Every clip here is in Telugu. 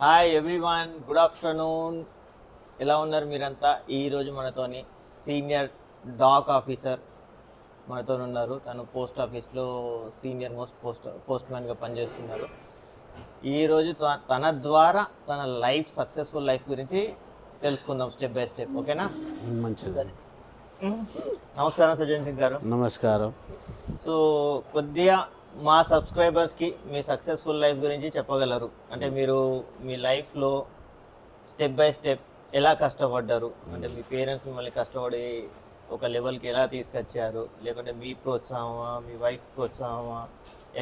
Hi everyone, good afternoon. ఎలా ఉన్నారు మీరంతా? ఈరోజు మనతోని సీనియర్ డాక్ ఆఫీసర్ మనతో ఉన్నారు. తను పోస్ట్ ఆఫీస్లో సీనియర్ పోస్ట్ మ్యాన్గా పనిచేస్తున్నారు. ఈరోజు తన ద్వారా తన సక్సెస్ఫుల్ లైఫ్ గురించి తెలుసుకుందాం స్టెప్ బై స్టెప్. ఓకేనా? మంచిది. నమస్కారం సజ్జన్ సింగ్ గారు. నమస్కారం. సో కొద్దిగా మా సబ్స్క్రైబర్స్కి మీ సక్సెస్ఫుల్ లైఫ్ గురించి చెప్పగలరు? అంటే మీరు మీ లైఫ్లో స్టెప్ బై స్టెప్ ఎలా కష్టపడ్డారు? అంటే మీ పేరెంట్స్ మిమ్మల్ని కష్టపడి ఒక లెవెల్కి ఎలా తీసుకొచ్చారు? లేకుంటే మీ ప్రోత్సాహమా, మీ వైఫ్ ప్రోత్సాహమా,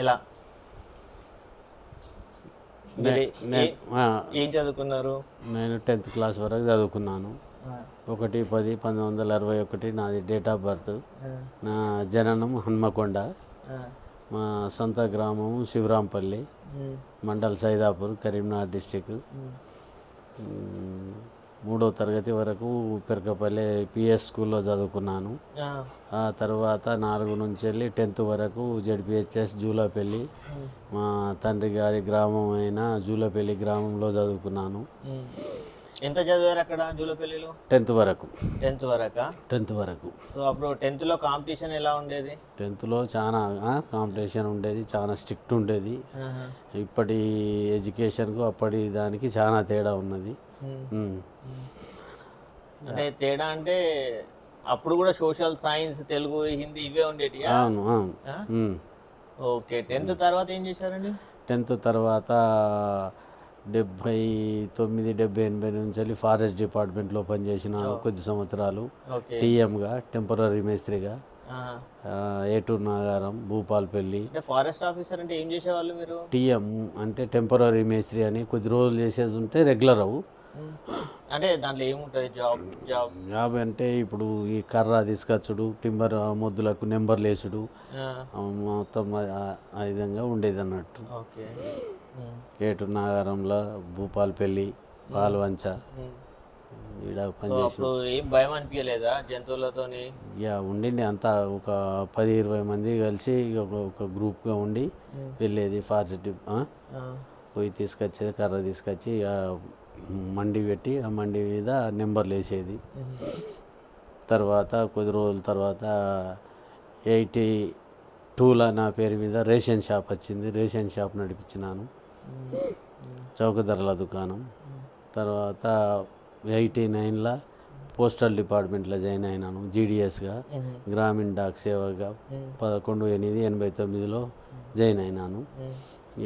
ఎలా? ఏం చదువుకున్నారు? నేను 10th క్లాస్ వరకు చదువుకున్నాను. 1/10/1961 నాది డేట్ ఆఫ్ బర్త్. నా జననం హన్మకొండ, మా సొంత గ్రామము శివరాంపల్లి, మండల్ సైదాపూర్, కరీంనగర్ డిస్టిక్. 3వ తరగతి వరకు పెరకపల్లి పిఎస్ స్కూల్లో చదువుకున్నాను. ఆ తర్వాత 4 నుంచి వెళ్ళి 10th వరకు జెడ్పిహెచ్ఎస్ జూలపల్లి, మా తండ్రి గారి గ్రామం అయిన జూలపల్లి గ్రామంలో చదువుకున్నాను. ఎంత చదివారు అక్కడ జూలపల్లిలో? 10th వరకు. 10th వరకా? 10th వరకు. సో అప్పుడు 10thలో కాంపిటీషన్ ఎలా ఉండేది? 10thలో చాలా కాంపిటీషన్ ఉండేది, చాలా స్ట్రిక్ట్ ఉండేది. ఇప్పటి ఎడ్యుకేషన్కు అప్పటి దానికి చాలా తేడా ఉన్నది. అంటే తేడా అంటే అప్పుడు కూడా సోషల్ సైన్స్, తెలుగు, హిందీ ఇవే ఉండేటి? అవును అవును. ఓకే. 10th తర్వాత ఏం చేశారండి? 10th తర్వాత 79-78 నుంచి వెళ్ళి ఫారెస్ట్ డిపార్ట్మెంట్లో పనిచేసినాను కొద్ది సంవత్సరాలు. టీఎంగా, టెంపరీ మేస్త్రిగా, ఏటూరు నాగారం, భూపాలపల్లి. ఫారెస్ట్ ఆఫీసర్ అంటే ఏం చేసేవాళ్ళు మీరు? టీఎం అంటే టెంపరీ మేస్త్రి అని, కొద్ది రోజులు చేసేది ఉంటే రెగ్యులర్ అవు. అంటే దాంట్లో ఏముంటుంది జాబ్ అంటే ఇప్పుడు ఈ కర్ర తీసుకొచ్చుడు, టింబర్ మొద్దులకు నెంబర్లు వేసుడు, మొత్తం ఆ విధంగా ఉండేది అన్నట్టు. ఏటూరు నాగారంలో, భూపాలపల్లి, పాల్వంచ ఈడ పనిచేసి. ఏం భయం అనిపించలేదా జంతువులతోని? ఉండింది అంతా. ఒక 10-20 మంది కలిసి ఒక గ్రూప్గా ఉండి వెళ్ళేది. ఫారెస్ట్ పోయి తీసుకొచ్చేది, కర్ర తీసుకొచ్చి మండి పెట్టి ఆ మండి మీద నెంబర్లు వేసేది. తర్వాత కొద్ది రోజుల తర్వాత 82లో నా పేరు మీద రేషన్ షాప్ వచ్చింది. రేషన్ షాప్ నడిపించినాను, చౌక ధరల దుకాణం. తర్వాత 89లో పోస్టల్ డిపార్ట్మెంట్లో జాయిన్ అయినాను జీడిఎస్గా, గ్రామీణ డాక్ సేవగా. 11/8/89లో జాయిన్ అయినాను.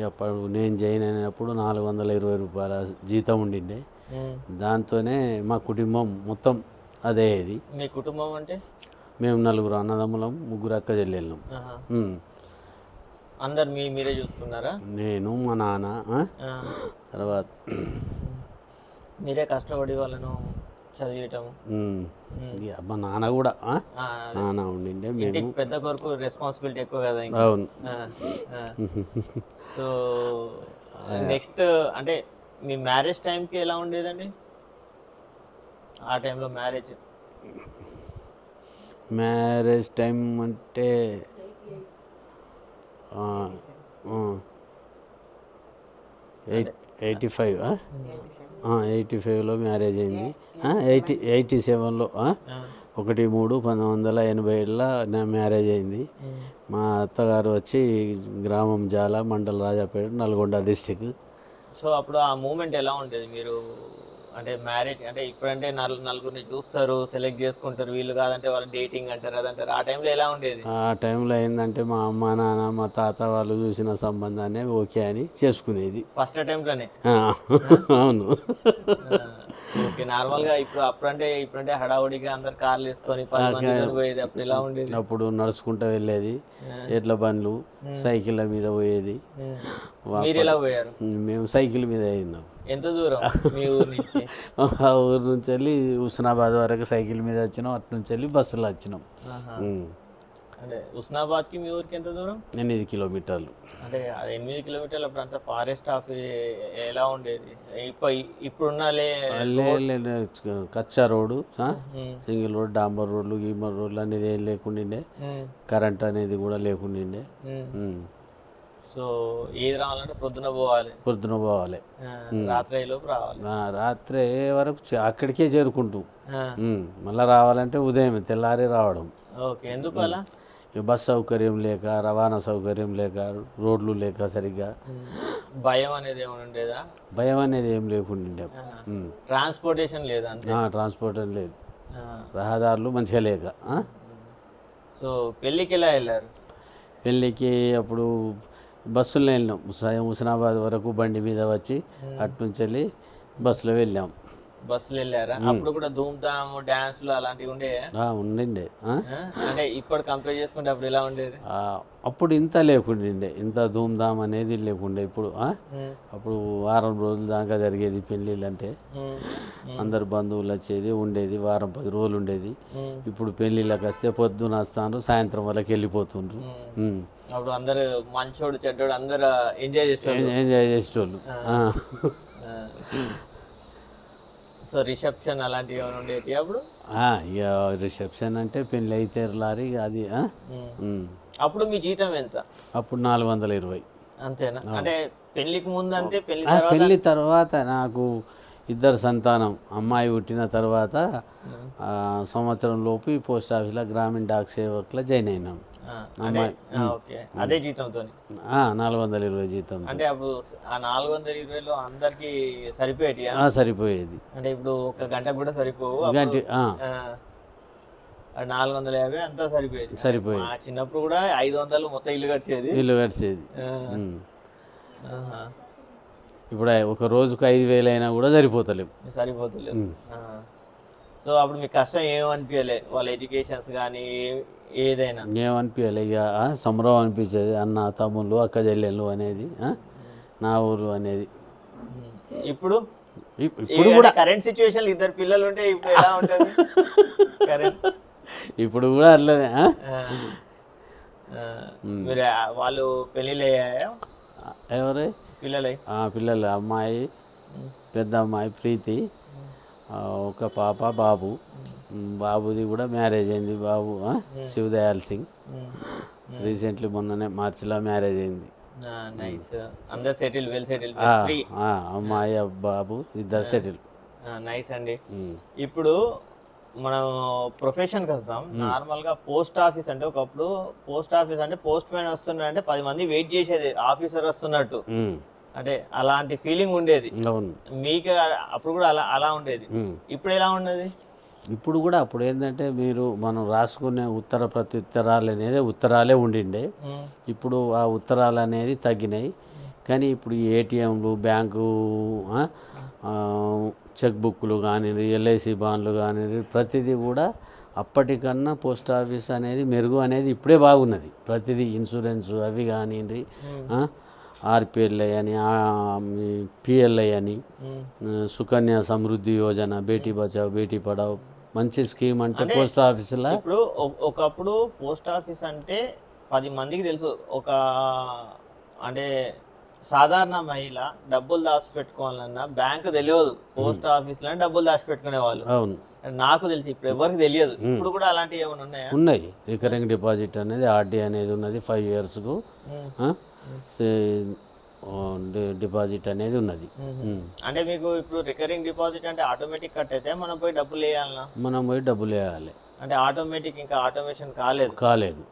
అప్పుడు నేను జాయిన్ అయినప్పుడు 420 రూపాయల జీతం ఉండిండే. దాంతోనే మా కుటుంబం మొత్తం అదే. ఇది మీ కుటుంబం అంటే? మేము 4 అన్నదమ్ములం, 3 అక్క చెల్లెళ్ళం. అందరు మీరే చూసుకున్నారా? నేను, మా నాన్న. తర్వాత మీరే కష్టపడి వాళ్ళను చదివటం. మా నాన్న కూడా నాన్న ఉండిండే. మేము పెద్ద కొరకు రెస్పాన్సిబిలిటీ ఎక్కువ కదా. అవును. సో నెక్స్ట్ అంటే మీ మ్యారేజ్ టైంకి ఎలా ఉండేదండి? ఆ టైంలో మ్యారేజ్ టైం అంటే 85లో మ్యారేజ్ అయింది. 87లో 1/3/1987లో నా మ్యారేజ్ అయింది. మా అత్తగారు వచ్చి గ్రామం జాల, మండల్ రాజాపేట, నల్గొండ డిస్టిక్. సో అప్పుడు ఆ మూమెంట్ ఎలా ఉండేది? మీరు అంటే మ్యారేజ్ అంటే ఇప్పుడంటే నలుగురిని చూస్తారు, సెలెక్ట్ చేసుకుంటారు, వీళ్ళు కాదంటే వాళ్ళు డేటింగ్ అంటారు, అదంటారు. ఆ టైంలో ఎలా ఉండేది? ఆ టైంలో ఏంటంటే మా అమ్మ, నాన్న, మా తాత వాళ్ళు చూసిన సంబంధాన్ని ఓకే అని చేసుకునేది ఫస్ట్ అటెంప్ట్లోనే. అవును. ఓకే. నార్మల్గా ఇప్పుడంటే హడావుడిగా అందరు కార్లు వేసుకొని 10 మంది పోయేది. అప్పుడు ఎలా ఉండేది? అప్పుడు నడుచుకుంటూ వెళ్ళేది, ఎడ్ల బండ్లు, సైకిళ్ళ మీద పోయేది. మీరు ఎలా పోయారు? మేము సైకిల్ మీద వెళ్ళినాం. ఎంత దూరం మీ ఊరు నుంచి? ఆ ఊరు నుంచి వెళ్ళి హుస్నాబాద్ వరకు సైకిల్ మీద వచ్చినాం. అటు నుంచి వెళ్ళి బస్సులో వచ్చినాం. అంటే హుస్నాబాద్కి మీ ఊరికి ఎంత దూరం? 8 కిలోమీటర్లు. అంటే 8 కిలోమీటర్లు. అప్పుడు అంతా ఫారెస్ట్ ఆఫీస్ ఎలా ఉండేది? ఇప్పుడున్న కచ్చా రోడ్డు, సింగిల్ రోడ్, డాంబర్ రోడ్లు, గీమర్ రోడ్లు అనేది ఏం లేకుండిండే. కరెంట్ అనేది కూడా లేకుండిండే. సో ఏది రావాలంటే పొద్దున పోవాలి, పొద్దున పోవాలి, రాత్రి అయ్యేలోపు రావాలి. రాత్రి అయ్యే వరకు అక్కడికే చేరుకుంటూ ఆ, మళ్ళీ రావాలంటే ఉదయం తెల్లారి రావడం. ఓకే. ఎందుకు అలా? ఈ బస్ సౌకర్యం లేక, రవాణా సౌకర్యం లేక, రోడ్లు లేక సరిగ్గా భయం అనేది ఏమైనా ఉండేదా? భయం అనేది ఏం లేకుండా ట్రాన్స్పోర్టేషన్ లేదా అంతే? ట్రాన్స్పోర్ట్ లేదు, ఆ, రహదారులు మంచిగా లేక. సో పెళ్ళికి ఎలా వెళ్ళారు? పెళ్ళికి అప్పుడు బస్సులో వెళ్ళినాం, హుస్నాబాద్ వరకు బండి మీద వచ్చి అటు నుంచి వెళ్ళి బస్సులో వెళ్ళాం. బస్సులు వెళ్ళారా? అప్పుడు కూడా ధూమ్ ధామ్ డాన్స్లు అలాంటివి ఉండే? ఉండిండే. అంటే ఇప్పుడు కంపేర్ చేసుకుంటే అప్పుడు ఎలా ఉండేది? అప్పుడు ఇంత లేకుండే, ఇంత ధూమ్ధామ్ అనేది లేకుండే. ఇప్పుడు అప్పుడు వారం రోజుల దాకా జరిగేది పెళ్ళిళ్ళు అంటే, అందరు బంధువులు వచ్చేది ఉండేది, వారం 10 రోజులు ఉండేది. ఇప్పుడు పెళ్ళిళ్ళకి వస్తే పొద్దున వస్తాను, సాయంత్రం వరకు వెళ్ళిపోతుండ్రు. అప్పుడు అందరు మంచోడు చెడ్డోడు అందరు ఎంజాయ్ చేసేవాళ్ళు. ఎంజాయ్ చేసేటోళ్ళు. సో రిసెప్షన్ అలాంటివి ఏమైనా ఉండేవి అప్పుడు? ఇక రిసెప్షన్ అంటే పెళ్ళి అయితే లారీ అది. అప్పుడు మీ జీతం ఎంత? అప్పుడు 420. అంతేనా? అంటే పెళ్లికి ముందు అంతే, పెళ్ళి తర్వాత నాకు 2 సంతానం, అమ్మాయి పుట్టిన తర్వాత సంవత్సరం లోపు పోస్ట్ ఆఫీస్లో గ్రామీణ డాక్ సేవకులో జాయిన్ అయినాం. అదే జీతంతో 420 జీతం. అంటే అప్పుడు ఆ 420లో అందరికి సరిపోయేటి? సరిపోయేది. అంటే ఇప్పుడు ఒక గంట కూడా సరిపోవు. 450 అంతా సరిపోయేది. మా చిన్నప్పుడు కూడా 500 మొత్తం ఇల్లు కట్టేది. ఇప్పుడు ఒక రోజుకు 5,000 అయినా కూడా సరిపోతలేవు. సో అప్పుడు మీకు కష్టం ఏమనిపించలే? వాళ్ళ ఎడ్యుకేషన్స్ కానీ ఏదైనా ఏమనిపించలే? ఇక సంబరం అనిపించేది, అన్న తమ్ముళ్ళు అక్క చెల్లెళ్ళు అనేది, నా ఊరు అనేది. ఇప్పుడు కూడా కరెంట్ సిచ్యువేషన్ 2 పిల్లలు ఉంటే ఇప్పుడు ఎలా ఉంటుంది? ఇప్పుడు కూడా అట్లనే. మీరు వాళ్ళు పెళ్ళిళ్ళు అయ్యాయా? ఎవరు పిల్లలు? అమ్మాయి, పెద్ద అమ్మాయి ప్రీతి, ఒక పాప బాబు. బాబుది కూడా మ్యారేజ్ అయింది. బాబు శివదయాల్ సింగ్, రీసెంట్లీ మొన్ననే మార్చిలో మ్యారేజ్ అయింది. అమ్మాయి బాబు 2 సెటిల్. నైస్ అండి. ఇప్పుడు మనం ప్రొఫెషన్కి వస్తాం. నార్మల్గా పోస్ట్ ఆఫీస్ అంటే, ఒకప్పుడు పోస్ట్ ఆఫీస్ అంటే పోస్ట్ మ్యాన్ వస్తున్నాడంటే 10 మంది వెయిట్ చేసేది, ఆఫీసర్ వస్తున్నట్టు. అంటే అలాంటి ఫీలింగ్ ఉండేది మీకు అప్పుడు కూడా? అలా ఉండేది. ఇప్పుడు ఎలా ఉండేది? ఇప్పుడు కూడా అప్పుడు ఏంటంటే మనం రాసుకునే ప్రత్యుత్తరాలు అనేది ఉత్తరాలే ఉండిండే. ఇప్పుడు ఆ ఉత్తరాలు అనేది తగ్గినాయి. కానీ ఇప్పుడు ఏటీఎంలు, బ్యాంకు చెక్ బుక్లు కానీ, ఎల్ఐసి బాండ్లు కానీ, ప్రతిదీ కూడా అప్పటికన్నా పోస్ట్ ఆఫీస్ అనేది మెరుగు అనేది ఇప్పుడే బాగున్నది. ప్రతిదీ ఇన్సూరెన్స్ అవి కానివ్వండి, ఆర్పిఎల్ఐ అని, పిఎల్ఐ అని, సుకన్య సమృద్ధి యోజన, బేటీ బచావ్ బేటీ పడావ్, మంచి స్కీమ్ అంటే పోస్ట్ ఆఫీసులో. ఇప్పుడు ఒకప్పుడు పోస్ట్ ఆఫీస్ అంటే 10 మందికి తెలుసు. అంటే సాధారణ మహిళ డబ్బులు దాచిపెట్టుకోవాలన్నా బ్యాంకు తెలియదు, పోస్ట్ ఆఫీస్లో డబ్బులు దాచిపెట్టుకునే వాళ్ళు. అవును, నాకు తెలిసి ఇప్పుడు ఎవరికి తెలియదు. ఇప్పుడు కూడా అలాంటివి ఏమైనా ఉన్నాయా? ఉన్నాయి. రికరింగ్ డిపాజిట్ అనేది, ఆర్డీ అనేది ఉన్నది. 5 ఇయర్స్కు డిపాజిట్ అనేది ఉన్నది. అంటే మీకు ఇప్పుడు రికరింగ్ డిపాజిట్ అంటే ఆటోమేటిక్ కట్ అయితే మనం పోయి డబ్బులు వేయాలన్నా? మనం పోయి డబ్బులు వేయాలి. అంటే ఆటోమేటిక్ ఇంకా ఆటోమేషన్ కాలేదు?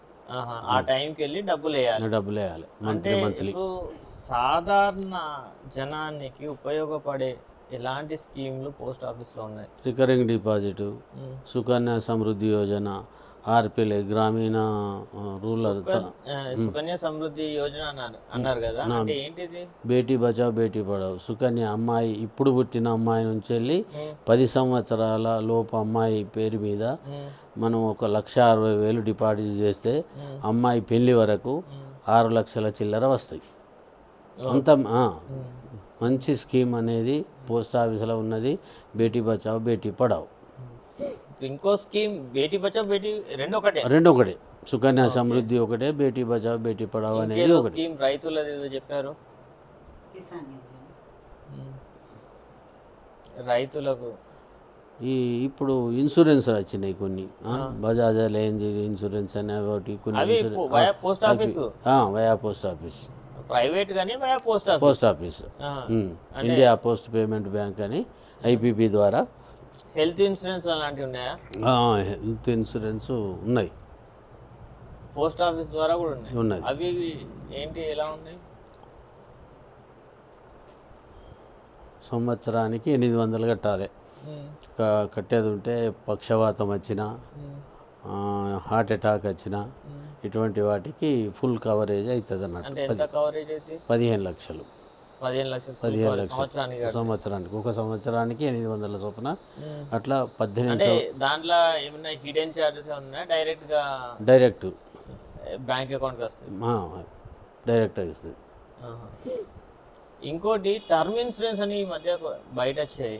ఆ టైంకి వెళ్ళి డబ్బులు వేయాలి. అంటే ఇప్పుడు సాధారణ జనానికి ఉపయోగపడే ఎలాంటి స్కీమ్లు పోస్ట్ ఆఫీస్లో ఉన్నాయి? Recurring deposit, Sukanya Samriddhi Yojana, RPLI, గ్రామీణ రూరల్. సుకన్య సమృద్ధి యోజన అన్నారు కదా, అంటే ఏంటిది? బేటీ బచావ్ బేటీ పడావ్. సుకన్య అమ్మాయి, ఇప్పుడు పుట్టిన అమ్మాయి నుంచి వెళ్ళి 10 సంవత్సరాల లోపు అమ్మాయి పేరు మీద మనం 1,60,000 డిపాజిట్ చేస్తే అమ్మాయి పెళ్లి వరకు 6 లక్షల చిల్లర వస్తాయి. అంత మంచి స్కీమ్ అనేది పోస్ట్ ఆఫీసులో ఉన్నది. బేటీ బచావ్ బేటీ పడావ్. ఇంకో స్కీమ్ బేటీ బచావ్ బేటీ రెండు ఒకటే. సుకన్య సమృద్ధి ఒకటే, బేటీ బచావ్ బేటీ పడావ్ అనేది ఒకటి. స్కీమ్ రైతులది ఏదో చెప్పారు, రైతులకు ఇప్పుడు ఇన్సూరెన్స్ వచ్చినాయి కొన్ని. బజాజ్ అలయన్స్ ఇన్సూరెన్స్ అనే ఒకటి, కొన్ని వయా పోస్ట్ ఆఫీస్. ప్రైవేట్ కానీ post office. Post office, India post payment bank అని ఐపీపీ ద్వారా. హెల్త్ ఇన్సూరెన్స్ అలాంటివి ఉన్నాయా? హెల్త్ ఇన్సూరెన్స్ ఉన్నాయి, పోస్ట్ ఆఫీస్ ద్వారా కూడా ఉన్నాయి. ఉన్నది. అవి ఏంటి, ఎలా ఉన్నాయి? సంవత్సరానికి 800 కట్టాలి. కట్టేది ఉంటే పక్షవాతం వచ్చినా, హార్ట్ అటాక్ వచ్చినా, ఇటువంటి వాటికి ఫుల్ కవరేజ్ అవుతుంది అన్నట్టు. అంటే ఎంత కవరేజ్ అయితే? 15 లక్షలు. 15 లక్షలు సంవత్సరానికి. ఒక సంవత్సరానికి 800 చొప్పున అట్లా 18. అంటే దాంట్లో ఏమైనా హిడెన్ చార్జెస్ ఉన్నాయా? డైరెక్ట్ బ్యాంక్ అకౌంట్కి వస్తుంది, డైరెక్ట్ ఇస్తుంది. ఇంకోటి టర్మ్ ఇన్సూరెన్స్ అని ఈ మధ్య బయట వచ్చాయి.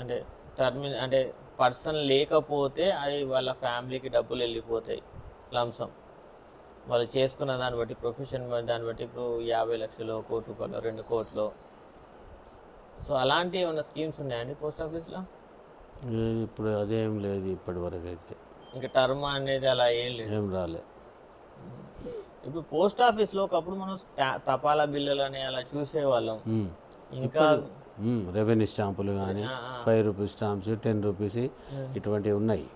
అంటే పర్సన్ లేకపోతే అది వాళ్ళ ఫ్యామిలీకి డబ్బులు వెళ్ళిపోతాయి లంసం, వాళ్ళు చేసుకున్న దాన్ని బట్టి, ప్రొఫెషన్ దాన్ని బట్టి. ఇప్పుడు 50 లక్షలు, 1 కోటి రూపాయలు, 2 కోట్లు. సో అలాంటి ఏమైనా స్కీమ్స్ ఉన్నాయండి పోస్ట్ ఆఫీస్లో? ఇప్పుడు అదేం లేదు ఇప్పటి వరకు అయితే. ఇంకా టర్మ్ అనేది అలా ఏం లేదు, ఏం రాలే. ఇప్పుడు పోస్ట్ ఆఫీస్లో ఒకప్పుడు మనం తపాలా బిల్లులు అని అలా చూసేవాళ్ళం. ఇంకా రెవెన్యూ స్టాంపులు కానీ 5 రూపీస్ స్టాంప్స్, 10 రూపీస్ ఇటువంటివి ఉన్నాయి.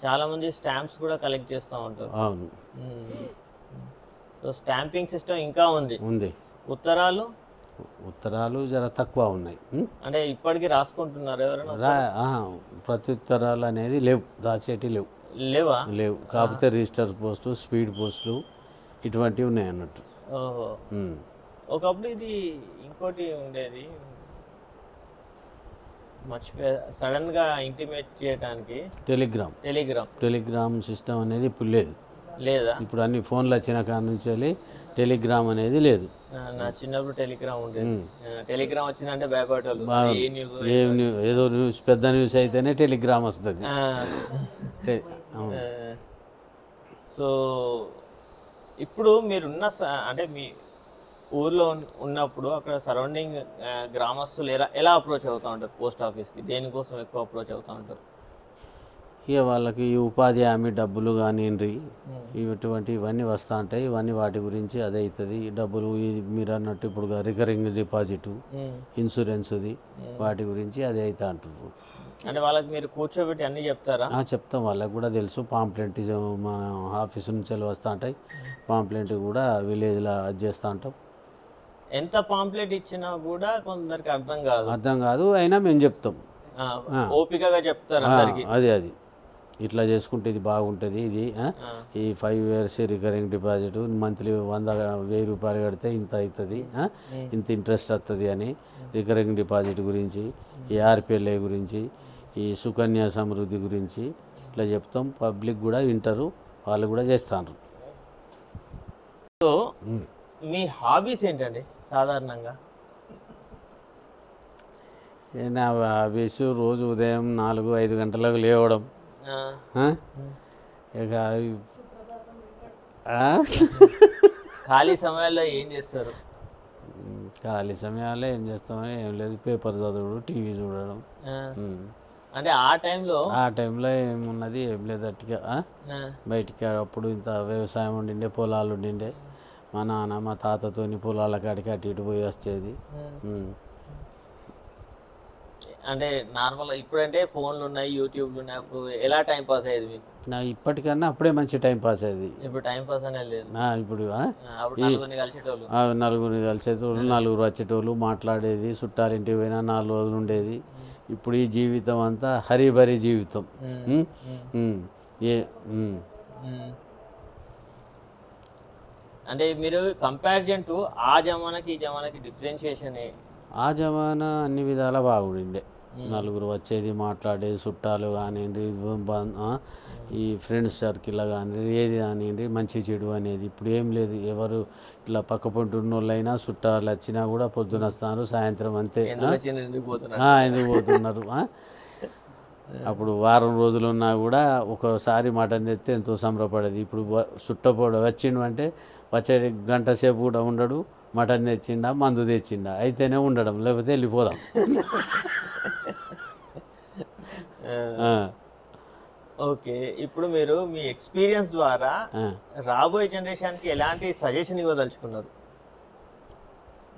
చాలా మంది స్టాంప్స్ కూడా కలెక్ట్ చేస్తూ ఉంటారు. అవును. సో స్టాంపింగ్ సిస్టమ్ ఇంకా ఉంది. ఉత్తరాలు జర తక్కువ ఉన్నాయి. అంటే ఇప్పటికీ రాసుకుంటున్నారు ఎవరైనా? ప్రత్యుత్తరాలు అనేది లేవు, దాచేటి లేవు. కాకపోతే రిజిస్టర్ పోస్టు, స్పీడ్ పోస్టులు ఇటువంటివి ఉన్నాయి అన్నట్టు. ఓహో. ఒకప్పుడు ఇది ఇంకోటి ఉండేది, మర్చిపోయా, సడన్ గా ఇంటిమేట్ చేయడానికి టెలిగ్రామ్ సిస్టమ్ అనేది ఇప్పుడు లేదా? ఇప్పుడు అన్ని ఫోన్లు వచ్చిన కాడ నుంచి వెళ్ళి టెలిగ్రామ్ అనేది లేదు. నా చిన్నప్పుడు టెలిగ్రామ్ ఉండేది. టెలిగ్రామ్ వచ్చిందంటే భయపడేవాళ్ళు. ఏదో న్యూస్, పెద్ద న్యూస్ అయితేనే టెలిగ్రామ్ వస్తుంది. సో ఇప్పుడు మీరున్న అంటే మీ ఊర్లో ఉన్నప్పుడు అక్కడ సరౌండింగ్ గ్రామస్తులు ఎలా అప్రోచ్ అవుతూ ఉంటారు పోస్ట్ ఆఫీస్కి? దేనికోసం ఎక్కువ అప్రోచ్ అవుతూ ఉంటారు? ఇక వాళ్ళకి ఈ ఉపాధి హామీ డబ్బులు కానివ్వండి, ఇవన్నీ వస్తూ ఉంటాయి. ఇవన్నీ వాటి గురించి అదే అవుతుంది. డబ్బులు మీరు అన్నట్టు ఇప్పుడు రికరింగ్ డిపాజిట్, ఇన్సూరెన్స్ది, వాటి గురించి అదే అవుతా అంటున్నారు. అంటే వాళ్ళకి మీరు కూర్చోబెట్టి అన్నీ చెప్తారా? చెప్తాం, వాళ్ళకి కూడా తెలుసు. పాంప్లెంట్ మా ఆఫీస్ నుంచి వస్తూ ఉంటాయి. పాంప్లెంట్ కూడా విలేజ్లో అది చేస్తూ ఉంటాం. ఎంత పాంప్లెట్ ఇచ్చినా కూడా కొందరికి అర్థం కాదు, అయినా మేము చెప్తాం, ఓపికగా చెప్తారు అందరికి. అది ఇట్లా చేసుకుంటే ఇది బాగుంటుంది, ఇది ఈ 5 years రికరింగ్ డిపాజిట్, మంత్లీ 100,000 రూపాయలు కడితే ఇంత అవుతుంది, ఇంత ఇంట్రెస్ట్ వస్తుంది అని రికరింగ్ డిపాజిట్ గురించి, ఈ ఆర్పిఎల్ఐ గురించి, ఈ సుకన్య సమృద్ధి గురించి ఇట్లా చెప్తాం. పబ్లిక్ కూడా వింటారు, వాళ్ళు కూడా చేస్తారు. సో మీ హాబీస్ ఏంటండి సాధారణంగా? నా హాబీస్ రోజు ఉదయం 4-5 గంటలకు లేవడం. ఇక ఖాళీ సమయాల్లో ఏం చేస్తారు? ఖాళీ సమయాల్లో ఏం చేస్తామని ఏం లేదు, పేపర్ చదవడం, టీవీ చూడడం. అంటే ఆ టైంలో ఏమున్నది, ఏం లేదు. అట్టుగా బయటికి అప్పుడు ఇంత వ్యవసాయం ఉండిండే, పొలాలు ఉండిండే. మా నాన్న మా తాతతోని పొలాల కాడికి అటు ఇటు పోయి వస్తేది. అంటే నార్మల్గా ఇప్పుడంటే ఫోన్లు ఉన్నాయి, యూట్యూబ్లు ఉన్నాయి, అప్పుడు ఎలా టైం పాస్ అయ్యేది మీకు? ఇప్పటికన్నా అప్పుడే మంచి టైం పాస్ అయ్యేది. ఇప్పుడు టైం పాస్ అనేది లేదు. ఇప్పుడు నలుగురిని కలిసేటోళ్ళు, నలుగురు వచ్చేటోళ్ళు, మాట్లాడేది, చుట్టాలింటికి పోయినా 4 రోజులు ఉండేది. ఇప్పుడు ఈ జీవితం అంతా హరిబరి జీవితం. అంటే మీరు కంపారిజన్ టు ఆ జమానాకి ఈ జమానాకి డిఫరెన్షియేషన్? ఆ జమానా అన్ని విధాల బాగుండే, నలుగురు వచ్చేది, మాట్లాడేది, చుట్టాలు కానివ్వండి, ఈ ఫ్రెండ్స్ సర్కిల్ కానివ్వండి, ఏది కానివ్వండి, మంచి చెడు అనేది. ఇప్పుడు ఏం లేదు. ఎవరు ఇట్లా పక్క పొంటున్న వాళ్ళైనా చుట్టాలు వచ్చినా కూడా పొద్దున వస్తారు, సాయంత్రం అంతే. ఎందుకు పోతున్నారు? అప్పుడు వారం రోజులు ఉన్నా కూడా ఒకసారి మటన్ తెస్తే ఎంతో సంబరపడేది. ఇప్పుడు చుట్టపోడు వచ్చిండు అంటే వచ్చే గంట సేపు కూడా ఉండడు. మటన్ తెచ్చిండా, మందు తెచ్చిండా అయితేనే ఉండడం, లేకపోతే వెళ్ళిపోదాం. ఓకే, ఇప్పుడు మీరు మీ ఎక్స్పీరియన్స్ ద్వారా ఆ. రాబోయే జనరేషన్కి ఎలాంటి సజెషన్ ఇవ్వదలుచుకున్నారు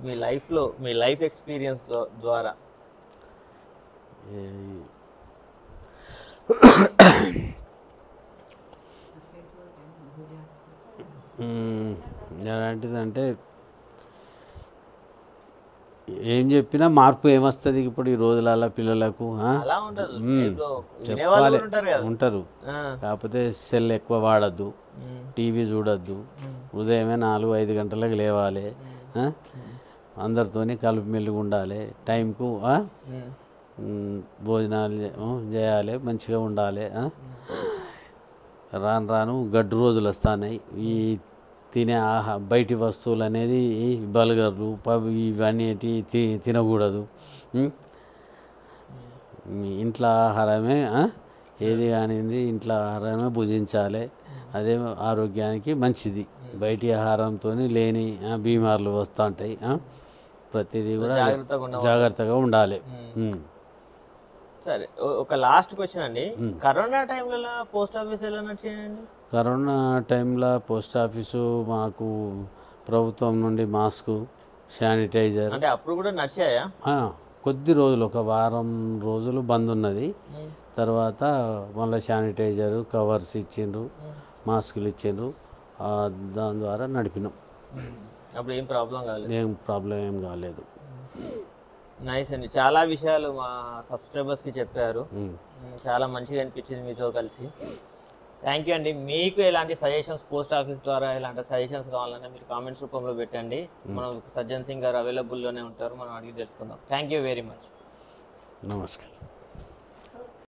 మీ లైఫ్లో, మీ లైఫ్ ఎక్స్పీరియన్స్ ద్వారా? ఏ- మ్మ్. ఎలాంటిదంటే ఏం చెప్పినా మార్పు ఏమొస్తుంది ఇప్పుడు ఈ రోజులలో పిల్లలకు అలా ఉండదు, మ్మ్. ఇప్పుడు వినేవాళ్ళు చెప్పాలి కూడా ఉంటారు కదా. ఉంటారు. ఆ, కాకపోతే సెల్ ఎక్కువ వాడద్దు, మ్మ్. టీవీ చూడొద్దు, ఉదయమే 4-5 గంటలకు లేవాలి, ఆ? అందరితోని కలిపి మెలుగు ఉండాలి, టైంకు మ్మ్. భోజనాలు చేయాలి, మంచిగా ఉండాలి. రాను రాను గడ్డు రోజులు వస్తున్నాయి. ఈ తినే బయటి వస్తువులు అనేది ఈ బర్గర్లు పబ్ ఇవన్నీ తినకూడదు. ఇంట్లో ఆహారమే ఏది కానిది ఇంట్లో ఆహారమే భుజించాలి. అదే ఆరోగ్యానికి మంచిది. బయటి ఆహారంతో లేని బీమార్లు వస్తూ ఉంటాయి. ప్రతిదీ కూడా జాగ్రత్తగా ఉండాలి. సరే, ఒక లాస్ట్ క్వశ్చన్ అండి. కరోనా టైంలో పోస్ట్ ఆఫీస్ ఎలా నడిచేయండి? కరోనా టైంలో పోస్ట్ ఆఫీసు మాకు ప్రభుత్వం నుండి మాస్కు, శానిటైజర్ అంటే అప్పుడు కూడా నడిచాయా? కొద్ది రోజులు, ఒక వారం రోజులు బంద్ ఉన్నది. తర్వాత మళ్ళీ శానిటైజరు, కవర్స్ ఇచ్చిండ్రు, మాస్కులు ఇచ్చిండ్రు. దాని ద్వారా నడిపినాం. అప్పుడు ఏం ప్రాబ్లం కాలేదు? ఏం ప్రాబ్లం ఏం కాలేదు. నైస్ అండి, చాలా విషయాలు మా సబ్స్క్రైబర్స్కి చెప్పారు. చాలా మంచిగా అనిపించింది మీతో కలిసి. థ్యాంక్ యూ అండి. మీకు ఎలాంటి సజెషన్స్ పోస్ట్ ఆఫీస్ ద్వారా ఎలాంటి సజెషన్స్ కావాలన్నా మీరు కామెంట్స్ రూపంలో పెట్టండి. మనం సజ్జన్ సింగ్ గారు అవైలబుల్లోనే ఉంటారు, మనం అడిగి తెలుసుకుందాం. Thank you very much. నమస్కారం.